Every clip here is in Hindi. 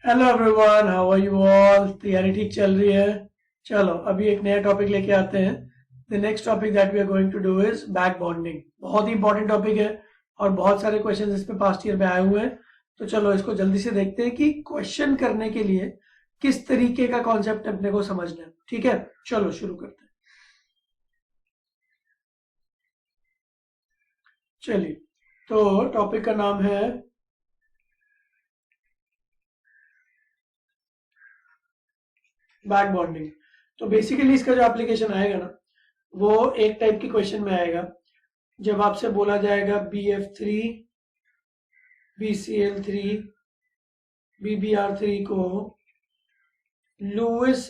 Hello everyone, how are you all. तैयारी ठीक चल रही है? चलो अभी एक नया टॉपिक लेके आते हैं। The next topic that we are going to do is back bonding. बहुत ही इंपॉर्टेंट टॉपिक है और बहुत सारे क्वेश्चन इस पे पास्ट ईयर में आए हुए हैं। तो चलो इसको जल्दी से देखते हैं कि क्वेश्चन करने के लिए किस तरीके का कॉन्सेप्ट अपने को समझना है। ठीक है, चलो शुरू करते हैं। चलिए, तो टॉपिक का नाम है बैक बॉन्डिंग। तो बेसिकली इसका जो एप्लीकेशन आएगा ना, वो एक टाइप की क्वेश्चन में आएगा। जब आपसे बोला जाएगा BF3 BCl3 BBr3 को लुईस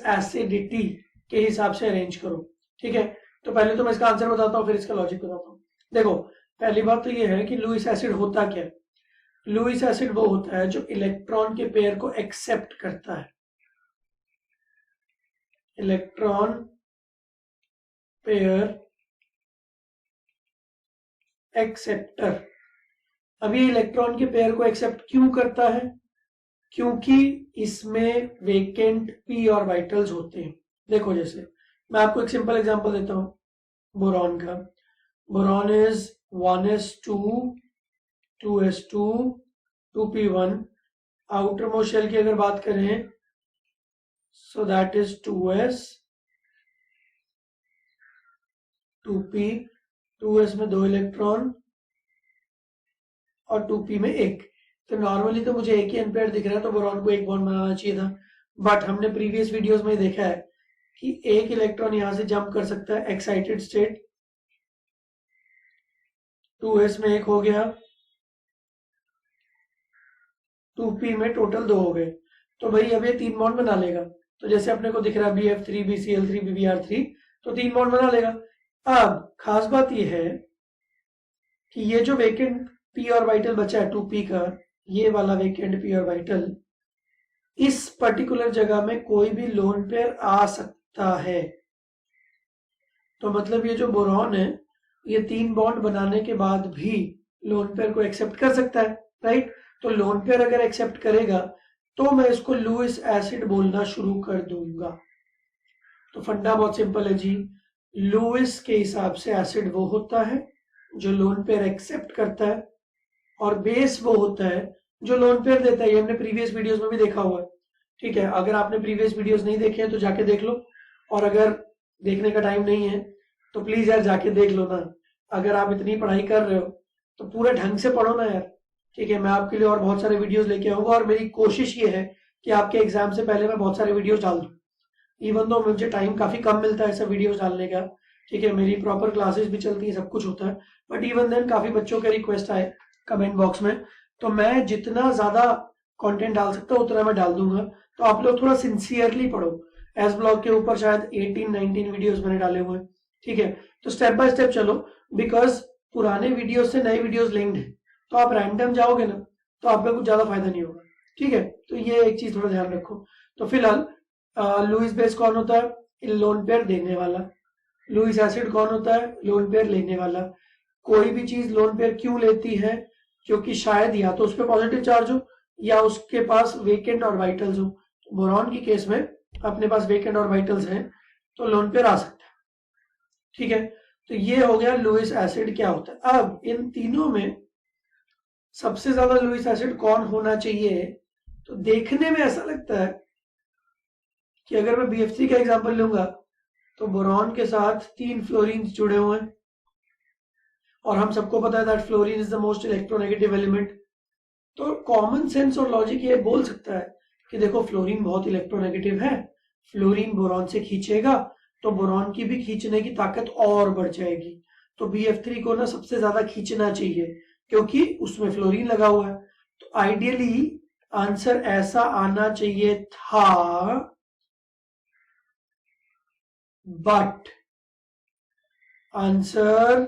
एसिडिटी के हिसाब से अरेंज करो। ठीक है, तो पहले तो मैं इसका आंसर बताता हूँ, फिर इसका लॉजिक बताता हूँ। देखो, पहली बात तो ये है कि लुईस एसिड होता क्या है। लुईस एसिड वो होता है जो इलेक्ट्रॉन के पेयर को एक्सेप्ट करता है। Electron pair acceptor. अब ये इलेक्ट्रॉन के पेयर को एक्सेप्ट क्यों करता है? क्योंकि इसमें वेकेंट पी ऑर्बिटल्स होते हैं। देखो, जैसे मैं आपको एक सिंपल एग्जांपल देता हूं बोरॉन का। Boron is 1s2 2s2 2p1। Outermost shell की अगर बात करें so that is 2s 2p। 2s में 2 इलेक्ट्रॉन और 2p में 1। तो नॉर्मली तो मुझे एक ही अनपेयर दिख रहा है, तो बोरॉन को एक बॉन्ड बनाना चाहिए था। बट हमने प्रीवियस वीडियोस में देखा है कि एक इलेक्ट्रॉन यहां से जंप कर सकता है एक्साइटेड स्टेट। 2s में 1 हो गया, 2p में टोटल 2 हो गए। तो भाई अब ये 3 बॉन्ड बना लेगा। तो जैसे अपने को दिख रहा है BF3 BCl3 BBr3, तो 3 बॉन्ड बना लेगा। अब खास बात यह है कि ये जो वेकेंट p ऑर्बिटल बचा है 2p का, ये वाला वेकेंट p ऑर्बिटल इस पर्टिकुलर जगह में कोई भी लोन पेयर आ सकता है। तो मतलब ये जो बोरॉन है, ये 3 बॉन्ड बनाने के बाद भी लोन पेयर को एक्सेप्ट कर सकता है, राइट। तो लोन पेयर अगर एक्सेप्ट करेगा तो मैं इसको लुईस एसिड बोलना शुरू कर दूंगा। तो फंडा बहुत सिंपल है जी। लुईस के हिसाब से एसिड वो होता है जो लोन पेयर एक्सेप्ट करता है, और बेस वो होता है जो लोन पेयर देता है। ये हमने प्रीवियस वीडियोस में भी देखा हुआ है। ठीक है, अगर आपने प्रीवियस वीडियोस नहीं देखे हैं तो जाके देख लो, और अगर देखने का टाइम नहीं है तो प्लीज यार जाके देख लो ना। अगर आप इतनी पढ़ाई कर रहे हो तो पूरे ढंग से पढ़ो ना यार। ठीक है, मैं आपके लिए और बहुत सारे वीडियोस लेके आऊंगा, और मेरी कोशिश ये है कि आपके एग्जाम से पहले मैं बहुत सारे वीडियोस डाल दूं। इवन दो मुझे टाइम काफी कम मिलता है ऐसा वीडियोस डालने का। ठीक है, मेरी प्रॉपर क्लासेस भी चलती है, सब कुछ होता है, बट इवन देन काफी बच्चों के रिक्वेस्ट आए कमेंट बॉक्स में, तो मैं जितना ज्यादा कंटेंट डाल सकता हूँ उतना मैं डाल दूंगा। तो आप लोग थोड़ा सिंसियरली पढ़ो। एस ब्लॉग के ऊपर शायद 18-19 वीडियोस मैंने डाले हुए हैं। ठीक है, तो स्टेप बाय स्टेप चलो, बिकॉज पुराने वीडियोस से नए वीडियोस लिंक्ड है। तो आप रैंडम जाओगे ना तो आपका कुछ ज्यादा फायदा नहीं होगा। ठीक है, तो ये एक चीज थोड़ा ध्यान रखो। तो फिलहाल लुईस बेस कौन होता है? लोन पेयर देने वाला। लुईस एसिड कौन होता है? लोन पेयर लेने वाला। कोई भी चीज लोन पेयर क्यों लेती है? क्योंकि शायद या तो उस पर पॉजिटिव चार्ज हो या उसके पास वेकेंट ऑर्बिटल्स हो। तो बोरॉन की केस में अपने पास वेकेंट ऑर्बिटल्स हैं, तो लोन पेयर आ सकता है। ठीक है, तो ये हो गया लुईस एसिड क्या होता है। अब इन तीनों में सबसे ज्यादा लुईस एसिड कौन होना चाहिए? तो देखने में ऐसा लगता है कि अगर मैं BF3 का एग्जांपल लूंगा तो बोरॉन के साथ 3 फ्लोरीन जुड़े हुए हैं, और हम सबको पता है that fluorine is the most electronegative element. तो कॉमन सेंस और लॉजिक ये बोल सकता है कि देखो फ्लोरीन बहुत इलेक्ट्रोनेगेटिव है, फ्लोरीन बोरॉन से खींचेगा तो बोरॉन की भी खींचने की ताकत और बढ़ जाएगी। तो BF3 को ना सबसे ज्यादा खींचना चाहिए क्योंकि उसमें फ्लोरीन लगा हुआ है। तो आइडियली आंसर ऐसा आना चाहिए था, बट आंसर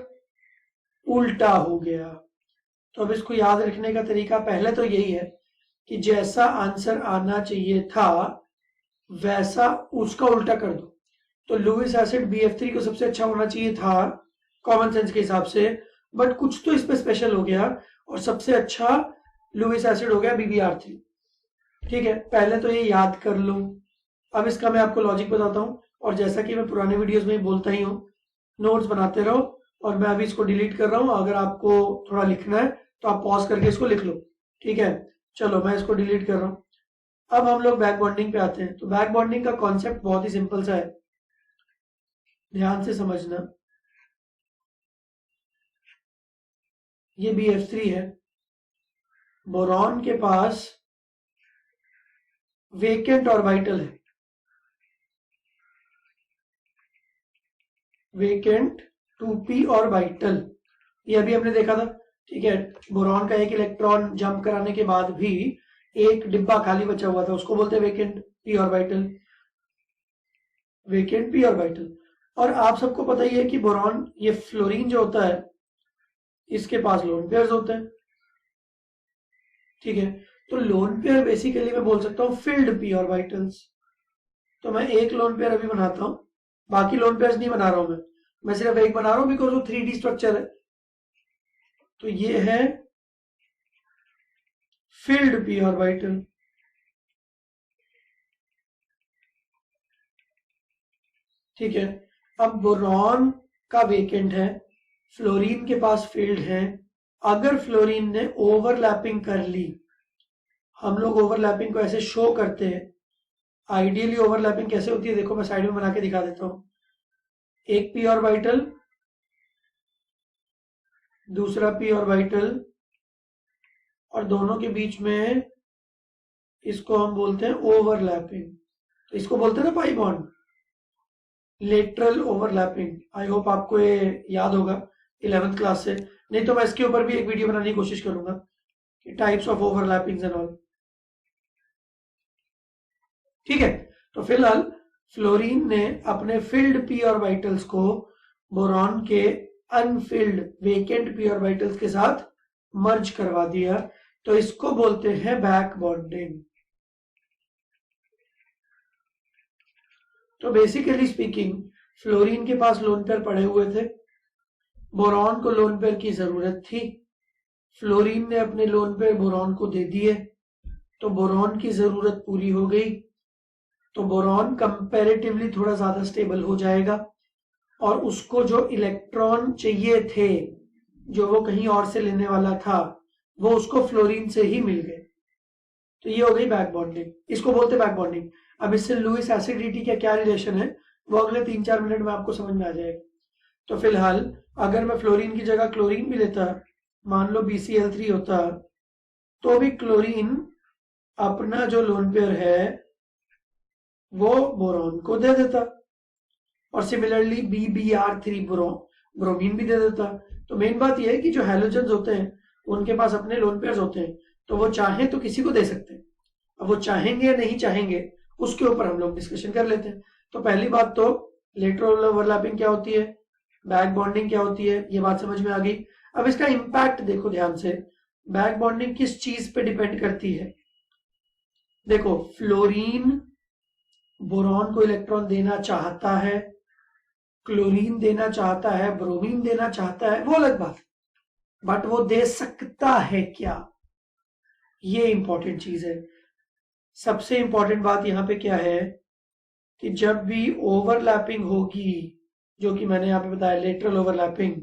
उल्टा हो गया। तो अब इसको याद रखने का तरीका पहले तो यही है कि जैसा आंसर आना चाहिए था वैसा उसका उल्टा कर दो। तो लुईस एसिड BF3 को सबसे अच्छा होना चाहिए था कॉमन सेंस के हिसाब से, बट कुछ तो इस पे स्पेशल हो गया और सबसे अच्छा लुईस एसिड हो गया BbR3। ठीक है, पहले तो ये याद कर लो। अब इसका मैं आपको लॉजिक बताता हूँ, और जैसा कि मैं पुराने वीडियोस में बोलता ही हूँ, नोट्स बनाते रहो। और मैं अभी इसको डिलीट कर रहा हूँ, अगर आपको थोड़ा लिखना है तो आप पॉज करके इसको लिख लो। ठीक है, चलो मैं इसको डिलीट कर रहा हूँ। अब हम लोग बैक बॉन्डिंग पे आते हैं। तो बैक बॉन्डिंग का कॉन्सेप्ट बहुत ही सिंपल सा है, ध्यान से समझना। ये BF3 है, बोरॉन के पास वेकेंट ऑर्बिटल है, वेकेंट 2p ऑर्बिटल, ये अभी हमने देखा था। ठीक है, बोरॉन का एक इलेक्ट्रॉन जंप कराने के बाद भी एक डिब्बा खाली बचा हुआ था, उसको बोलते हैं vacant p orbital, vacant p orbital. और आप सबको पता ही है कि बोरॉन, ये फ्लोरीन जो होता है, इसके पास लोन पेयर्स होते हैं। ठीक है, तो लोन पेयर बेसिकली मैं बोल सकता हूँ फिल्ड p ऑर्बिटल्स। तो मैं एक लोन पेयर अभी बनाता हूँ, बाकी लोन पेयर्स नहीं बना रहा हूं मैं सिर्फ एक बना रहा हूं बिकॉज वो 3D स्ट्रक्चर है। तो ये है फिल्ड p ऑर्बिटल। ठीक है, अब बोरॉन का वेकेंट है, फ्लोरीन के पास फील्ड है। अगर फ्लोरीन ने ओवरलैपिंग कर ली, हम लोग ओवरलैपिंग को ऐसे शो करते हैं। आइडियली ओवरलैपिंग कैसे होती है, देखो मैं साइड में बना के दिखा देता हूं। एक p ऑर्बिटल, दूसरा p ऑर्बिटल, और दोनों के बीच में इसको हम बोलते हैं ओवरलैपिंग। तो इसको बोलते हैं ना pi bond, lateral overlapping. I hope आपको ये याद होगा 11th क्लास से, नहीं तो मैं इसके ऊपर भी एक वीडियो बनाने की कोशिश करूंगा कि टाइप्स ऑफ ओवरलैपिंग्स एंड ऑल। ठीक है, तो फिलहाल फ्लोरीन ने अपने फिल्ड p ऑर्बिटल्स को बोरॉन के अनफिल्ड वेकेंट p ऑर्बिटल्स के साथ मर्ज करवा दिया, तो इसको बोलते हैं बैक बॉन्डिंग। तो बेसिकली स्पीकिंग, फ्लोरीन के पास लोन पेयर पड़े हुए थे, बोरॉन को लोन पेयर की जरूरत थी, फ्लोरीन ने अपने लोन पेयर बोरॉन को दे दिए, तो बोरॉन की जरूरत पूरी हो गई। तो बोरॉन कंपैरेटिवली थोड़ा ज्यादा स्टेबल हो जाएगा, और उसको जो इलेक्ट्रॉन चाहिए थे, जो वो कहीं और से लेने वाला था, वो उसको फ्लोरीन से ही मिल गए। तो ये हो गई बैक बॉन्डिंग, इसको बोलते हैं बैक बॉन्डिंग। अब इससे लुईस एसिडिटी का क्या रिलेशन है, वो अगले 3-4 मिनट में आपको समझ में आ जाएगा। तो फिलहाल अगर मैं फ्लोरीन की जगह क्लोरीन भी लेता, मान लो BCl3 होता, तो भी क्लोरीन अपना जो लोन पेयर है वो बोरॉन को दे देता, और सिमिलरली BbR3 ब्रोमीन भी दे देता। तो मेन बात यह है कि जो हैलोजेंस होते हैं उनके पास अपने लोन पेयर्स होते हैं, तो वो चाहे तो किसी को दे सकते हैं। अब वो चाहेंगे या नहीं चाहेंगे उसके ऊपर हम लोग डिस्कशन कर लेते हैं। तो पहली बात तो लेटरल ओवरलैपिंग क्या होती है, बैक बॉन्डिंग क्या होती है, ये बात समझ में आ गई। अब इसका इंपैक्ट देखो ध्यान से, बैक बॉन्डिंग किस चीज पे डिपेंड करती है। देखो, फ्लोरीन बोरॉन को इलेक्ट्रॉन देना चाहता है, क्लोरीन देना चाहता है, ब्रोमीन देना चाहता है, वो अलग बात, बट वो दे सकता है क्या, ये इंपॉर्टेंट चीज है। सबसे इंपॉर्टेंट बात यहां पे क्या है कि जब भी ओवरलैपिंग होगी, जो कि मैंने यहां पे बताया लेटरल ओवरलैपिंग,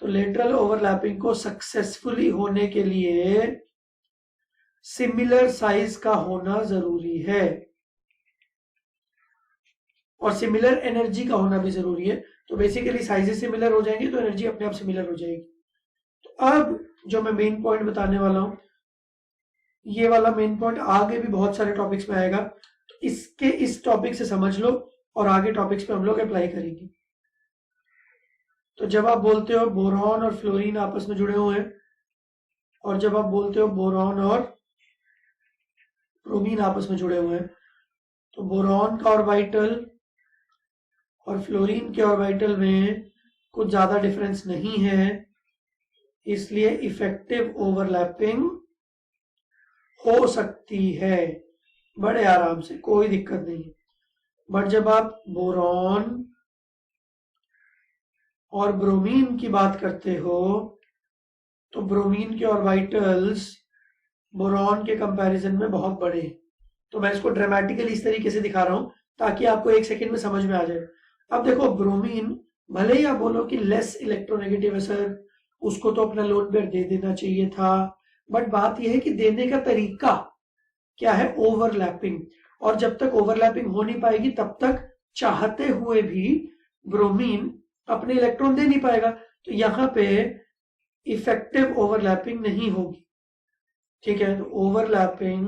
तो लेटरल ओवरलैपिंग को सक्सेसफुली होने के लिए सिमिलर साइज का होना जरूरी है, और सिमिलर एनर्जी का होना भी जरूरी है। तो बेसिकली साइजेस सिमिलर हो जाएंगे तो एनर्जी अपने आप सिमिलर हो जाएगी। तो अब जो मैं मेन पॉइंट बताने वाला हूं, ये वाला मेन पॉइंट आगे भी बहुत सारे टॉपिक्स में आएगा, तो इसके इस टॉपिक से समझ लो और आगे टॉपिक्स पे हम लोग अप्लाई करेंगे। तो जब आप बोलते हो बोरॉन और फ्लोरीन आपस में जुड़े हुए हैं, और जब आप बोलते हो बोरॉन और ब्रोमीन आपस में जुड़े हुए हैं, तो बोरॉन का ऑर्बिटल और फ्लोरीन के ऑर्बिटल में कुछ ज्यादा डिफरेंस नहीं है, इसलिए इफेक्टिव ओवरलैपिंग हो सकती है बड़े आराम से, कोई दिक्कत नहीं है। बट जब आप बोरॉन और ब्रोमीन की बात करते हो, तो ब्रोमीन के ऑर्बिटल्स बोरॉन के कंपैरिजन में बहुत बड़े हैं। तो मैं इसको ड्रामेटिकली इस तरीके से दिखा रहा हूं ताकि आपको एक सेकंड में समझ में आ जाए। अब देखो ब्रोमीन, भले ही आप बोलो कि लेस इलेक्ट्रोनेगेटिव है सर, उसको तो अपना लोन पेयर दे देना चाहिए था, बट बात यह है कि देने का तरीका क्या है, ओवरलैपिंग। और जब तक ओवरलैपिंग हो नहीं पाएगी तब तक चाहते हुए भी ब्रोमीन अपने इलेक्ट्रॉन दे नहीं पाएगा। तो यहां पे इफेक्टिव ओवरलैपिंग नहीं होगी। ठीक है, तो ओवरलैपिंग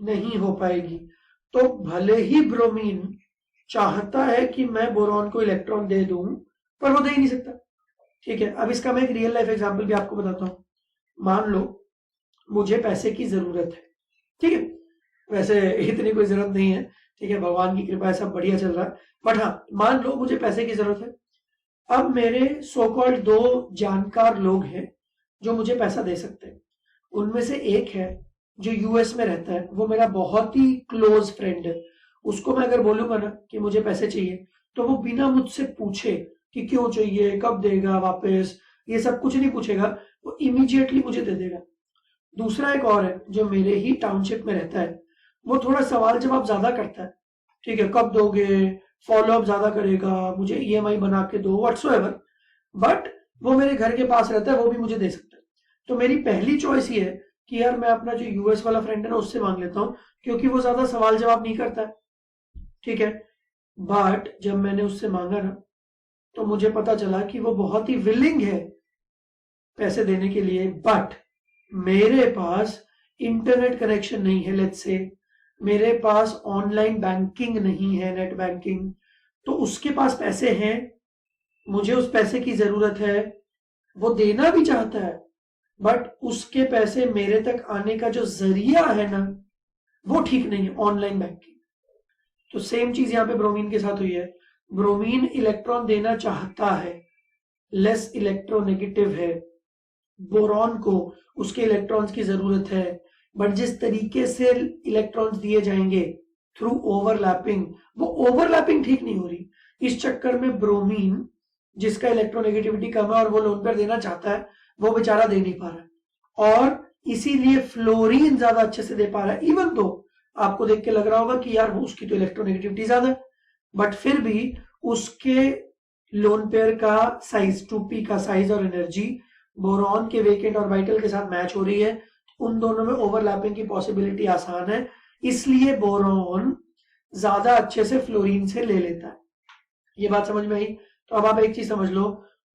नहीं हो पाएगी। तो भले ही ब्रोमीन चाहता है कि मैं बोरॉन को इलेक्ट्रॉन दे दूं, पर वो दे ही नहीं सकता। ठीक है, अब इसका मैं एक रियल लाइफ एग्जांपल भी आपको बताता हूं। मान लो मुझे पैसे की जरूरत है, ठीक है, वैसे इतनी कोई जरूरत नहीं है, ठीक है, भगवान की कृपा है, सब बढ़िया चल रहा है, बट हाँ मान लो मुझे पैसे की जरूरत है। अब मेरे सो कॉल्ड 2 जानकार लोग हैं जो मुझे पैसा दे सकते हैं। उनमें से एक है जो यूएस में रहता है, वो मेरा बहुत ही क्लोज फ्रेंड है। उसको मैं अगर बोलूंगा ना कि मुझे पैसे चाहिए, तो वो बिना मुझसे पूछे कि क्यों चाहिए, कब देगा वापस, ये सब कुछ नहीं पूछेगा, वो इमीडिएटली मुझे दे देगा। दूसरा एक और है जो मेरे ही टाउनशिप में रहता है, वो थोड़ा सवाल जवाब ज्यादा करता है, ठीक है, कब दोगे, फॉलो अप ज्यादा करेगा, मुझे ईएमआई बना के दो, व्हाट्सोएवर, बट वो मेरे घर के पास रहता है, वो भी मुझे दे सकता है। तो मेरी पहली चॉइस ये है कि यार मैं अपना जो यूएस वाला फ्रेंड है ना उससे मांग लेता हूँ, क्योंकि वो ज्यादा सवाल जवाब नहीं करता है, ठीक है। बट जब मैंने उससे मांगा ना, तो मुझे पता चला कि वो बहुत ही विलिंग है पैसे देने के लिए, बट मेरे पास इंटरनेट कनेक्शन नहीं है, लेट्स से मेरे पास ऑनलाइन बैंकिंग नहीं है, नेट बैंकिंग। तो उसके पास पैसे हैं, मुझे उस पैसे की जरूरत है, वो देना भी चाहता है, बट उसके पैसे मेरे तक आने का जो जरिया है ना, वो ठीक नहीं है, ऑनलाइन बैंकिंग। तो सेम चीज यहां पे ब्रोमीन के साथ हुई है। ब्रोमीन इलेक्ट्रॉन देना चाहता है, लेस इलेक्ट्रोनेगेटिव है, बोरॉन को उसके इलेक्ट्रॉन्स की जरूरत है, बट जिस तरीके से इलेक्ट्रॉन्स दिए जाएंगे थ्रू ओवरलैपिंग, वो ओवरलैपिंग ठीक नहीं हो रही। इस चक्कर में ब्रोमीन, जिसका इलेक्ट्रोनेगेटिविटी कम है और वो लोन पेयर देना चाहता है, वो बेचारा दे नहीं पा रहा है। और इसीलिए फ्लोरीन ज्यादा अच्छे से दे पा रहा है, इवन तो आपको देख के लग रहा होगा कि यार वो उसकी तो इलेक्ट्रोनेगेटिविटी ज्यादा है, बट फिर भी उसके लोन पेयर का साइज, 2p का साइज और एनर्जी बोरॉन के वेकेंट ऑर्बिटल के साथ मैच हो रही है। उन दोनों में ओवरलैपिंग की पॉसिबिलिटी आसान है, इसलिए बोरॉन ज्यादा अच्छे से फ्लोरीन से ले लेता है। ये बात समझ में आई? तो अब आप एक चीज समझ लो,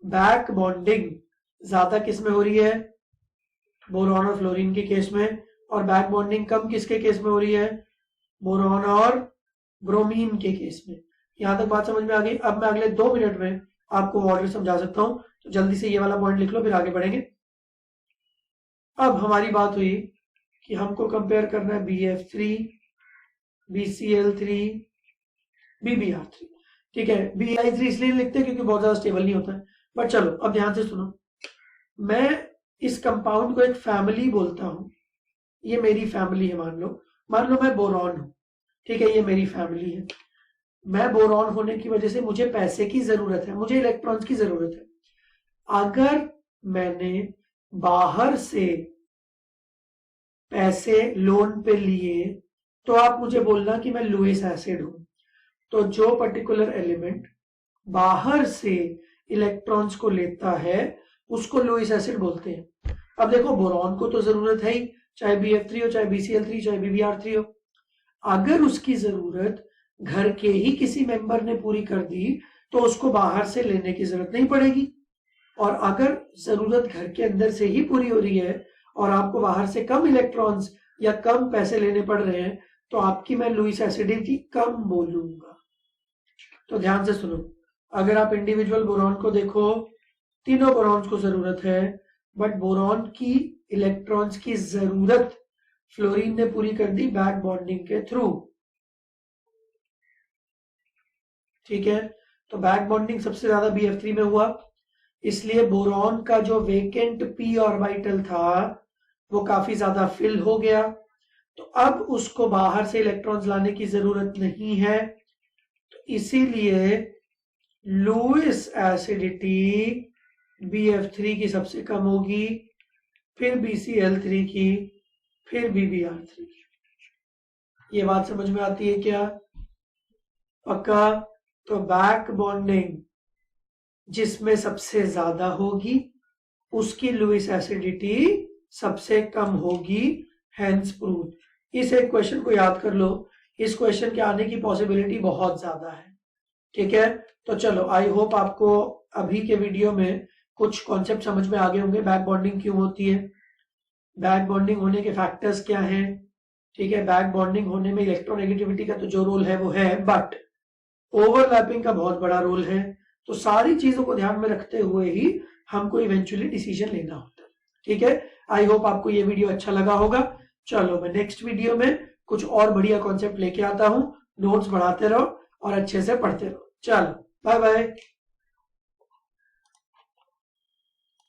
बैक बॉन्डिंग ज्यादा किस में हो रही है, बोरॉन और फ्लोरीन के केस में, और बैक बॉन्डिंग कम किसके केस में हो रही है, बोरॉन और ब्रोमीन के केस में। यहां तक बात समझ में आ गई? अब मैं अगले 2 मिनट में आपको ऑर्डर समझा सकता हूं, तो जल्दी से ये वाला पॉइंट लिख लो, फिर आगे बढ़ेंगे। अब हमारी बात हुई कि हमको कंपेयर करना है BF3, BCl3, BBr3, ठीक है। Bi3 इसलिए लिखते हैं क्योंकि बहुत ज्यादा स्टेबल नहीं होता है, बट चलो अब ध्यान से सुनो। मैं इस कंपाउंड को एक फैमिली बोलता हूं, ये मेरी फैमिली है। मान लो मैं बोरॉन हूं, ठीक है, ये मेरी फैमिली है। मैं बोरॉन होने की वजह से मुझे पैसे की जरूरत है, मुझे इलेक्ट्रॉन्स की जरूरत है। अगर मैंने बाहर से पैसे लोन पे लिए, तो आप मुझे बोलना कि मैं लुईस एसिड हूं। तो जो पर्टिकुलर एलिमेंट बाहर से इलेक्ट्रॉन्स को लेता है उसको लुईस एसिड बोलते हैं। अब देखो बोरॉन को तो जरूरत है ही, चाहे BF3 हो, चाहे BCl3, चाहे BBr3 हो। अगर उसकी जरूरत घर के ही किसी मेंबर ने पूरी कर दी तो उसको बाहर से लेने की जरूरत नहीं पड़ेगी। और अगर जरूरत घर के अंदर से ही पूरी हो रही है और आपको बाहर से कम इलेक्ट्रॉन्स या कम पैसे लेने पड़ रहे हैं, तो आपकी मैं लुईस एसिडिटी कम बोलूंगा। तो ध्यान से सुनो, अगर आप इंडिविजुअल बोरॉन को देखो, तीनों बोरॉन्स को जरूरत है, बट बोरॉन की इलेक्ट्रॉन्स की जरूरत फ्लोरीन ने पूरी कर दी बैक बॉन्डिंग के थ्रू, ठीक है। तो बैक बॉन्डिंग सबसे ज्यादा BF3 में हुआ, इसलिए बोरॉन का जो वेकेंट p ऑर्बिटल था वो काफी ज्यादा फिल हो गया। तो अब उसको बाहर से इलेक्ट्रॉन्स लाने की जरूरत नहीं है, तो इसीलिए लुईस एसिडिटी BF3 की सबसे कम होगी, फिर BCl3 की, फिर BBr3। ये बात समझ में आती है क्या? पक्का? तो बैक बॉन्डिंग जिसमें सबसे ज्यादा होगी उसकी लुईस एसिडिटी सबसे कम होगी, हेंस प्रूव। इस एक क्वेश्चन को याद कर लो, इस क्वेश्चन के आने की पॉसिबिलिटी बहुत ज्यादा है। ठीक है, तो चलो आई होप आपको अभी के वीडियो में कुछ कॉन्सेप्ट समझ में आ गए होंगे। बैक बॉन्डिंग क्यों होती है, बैक बॉन्डिंग होने के फैक्टर्स क्या हैं। ठीक है, बैक बॉन्डिंग होने में इलेक्ट्रोनेगेटिविटी का तो जो रोल है वो है, बट ओवरलैपिंग का बहुत बड़ा रोल है। तो सारी चीजों को ध्यान में रखते हुए ही हमको इवेंचुअली डिसीजन लेना होता है। ठीक है, आई होप आपको ये वीडियो अच्छा लगा होगा। चलो मैं नेक्स्ट वीडियो में कुछ और बढ़िया कॉन्सेप्ट लेके आता हूं। नोट्स बढ़ाते रहो और अच्छे से पढ़ते रहो। चलो बाय बाय।